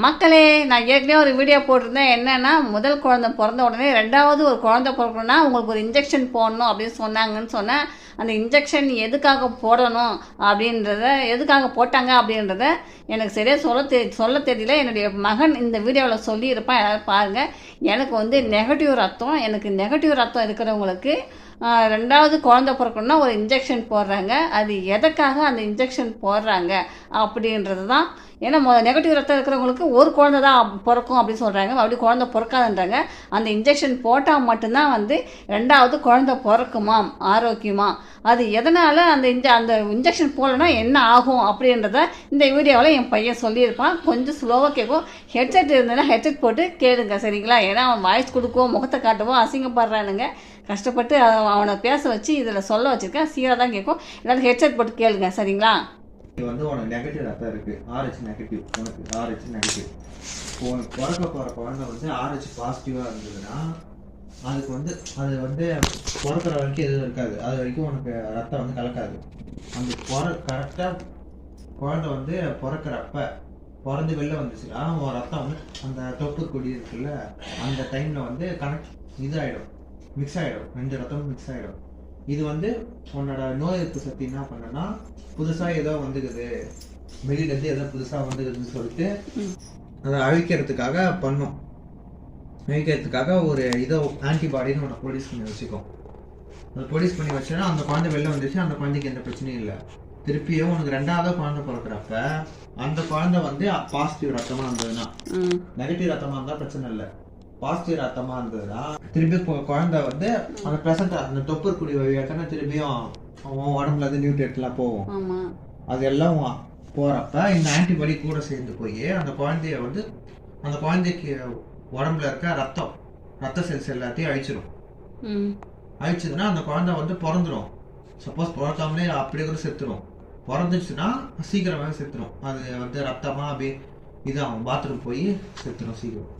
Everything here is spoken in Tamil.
மக்களே, நான் ஏற்கனவே ஒரு வீடியோ போட்டிருந்தேன். என்னன்னா, முதல் குழந்தை பிறந்த உடனே ரெண்டாவது ஒரு குழந்தை பிறக்கணும்னா உங்களுக்கு ஒரு இன்ஜெக்ஷன் போடணும் அப்படின்னு சொன்னாங்கன்னு சொன்னேன். அந்த இன்ஜெக்ஷன் எதுக்காக போடணும் அப்படின்றத, எதுக்காக போட்டாங்க அப்படின்றத எனக்கு சரியாக சொல்ல தெரியல. என்னுடைய மகன் இந்த வீடியோவில் சொல்லியிருப்பான், எல்லோரும் பாருங்கள். எனக்கு வந்து நெகட்டிவ் ரத்தம், எனக்கு நெகட்டிவ் ரத்தம் இருக்கிறவங்களுக்கு ரெண்டாவது குழந்தை பிறக்கணும்னா ஒரு இன்ஜெக்ஷன் போடுறாங்க. அது எதுக்காக அந்த இன்ஜெக்ஷன் போடுறாங்க அப்படின்றது தான். ஏன்னா நெகட்டிவ் ரத்தம் இருக்கிறவங்களுக்கு ஒரு குழந்தை தான் பிறக்கும் அப்படின்னு சொல்கிறாங்க, அப்படி குழந்தை பிறக்காதுன்றாங்க. அந்த இன்ஜெக்ஷன் போட்டால் மட்டும்தான் வந்து ரெண்டாவது குழந்தை பிறக்குமா, ஆரோக்கியமா. அது எதனால் அந்த இன்ஜெக்ஷன் போடலன்னா என்ன ஆகும் அப்படின்றத இந்த வீடியோவில் என் பையன் சொல்லியிருப்பான். கொஞ்சம் ஸ்லோவாக கேட்கும். ஹெட்செட் இருந்ததுன்னா ஹெட்செட் போட்டு கேளுங்க, சரிங்களா? ஏன்னா அவன் வாய்ஸ் கொடுக்கவும் முகத்தை காட்டவும் அசிங்கப்படுறானுங்க. கஷ்டப்பட்டு அவனை பேச வச்சு இதில் சொல்ல வச்சுருக்கேன். சீராக தான் கேட்கும். எல்லாரும் ஹெட்செட் போட்டு கேளுங்க, சரிங்களா? இது வந்து உனக்கு நெகட்டிவ் ரத்தம் இருக்குது, RH நெகட்டிவ். உனக்கு RH நெகட்டிவ். இப்போ உனக்கு பிறக்க போகிற குழந்தை வந்து RH பாசிட்டிவாக இருந்ததுன்னா அதுக்கு வந்து அது வந்து பிறக்கிற வரைக்கும் எதுவும் இருக்காது. அது வரைக்கும் உனக்கு ரத்தம் வந்து கலக்காது. அந்த கரெக்டாக குழந்தை வந்து பிறக்கிறப்ப பிறந்து வெளில வந்துச்சுன்னா உன் ரத்தம் வந்து அந்த தொப்பு கொடி இருக்குல்ல, அந்த டைமில் வந்து இதாகிடும், மிக்ஸ் ஆகிடும். ரெண்டு ரத்தமும் மிக்ஸ் ஆகிடும். இது வந்து உன்னோட நோய் எதிர்ப்பு சக்தி என்ன பண்ணனா, புதுசாக ஏதோ வந்துக்குது, வெளியிலேருந்து ஏதோ புதுசாக வந்துக்குதுன்னு சொல்லிட்டு அதை அழிக்கிறதுக்காக பண்ணும். அழிக்கிறதுக்காக ஒரு இதோ ஆன்டிபாடின்னு ஒன்று ப்ரொடியூஸ் பண்ணி வச்சுக்கோம். அதை ப்ரொடியூஸ் பண்ணி வச்சோன்னா அந்த குழந்தை வெளில வந்துச்சு, அந்த குழந்தைக்கு எந்த பிரச்சனையும் இல்லை. திருப்பியும் உனக்கு ரெண்டாவது குழந்தை பிறக்கிறப்ப அந்த குழந்தை வந்து பாசிட்டிவ் ரத்தமாக இருந்ததுன்னா, நெகட்டிவ் ரத்தமாக இருந்தால் பிரச்சனை இல்லை. பாசிட்டிவ் ரத்தமாக இருந்ததுன்னா திருப்பி குழந்தை வந்து அந்த ப்ரெசண்ட் அந்த தொப்பர் குடி வழியாக்கான திருப்பியும் உடம்புல இருந்து நியூட்ரியன்ட்லாம் போகும். அது எல்லாம் போகிறப்ப இந்த ஆன்டிபாடி கூட சேர்ந்து போய் அந்த குழந்தைய வந்து அந்த குழந்தைக்கு உடம்புல இருக்க ரத்த செல்ஸ் எல்லாத்தையும் அழிச்சிடும். அழிச்சதுன்னா அந்த குழந்தை வந்து பிறந்துடும். சப்போஸ் பிறக்காமலே அப்படியே கூட செத்துடும். பிறந்துச்சுன்னா சீக்கிரமாகவே செத்துடும். அது வந்து ரத்தமாக அப்படியே இதாகும், பாத்ரூம் போய் செத்துடும் சீக்கிரம்.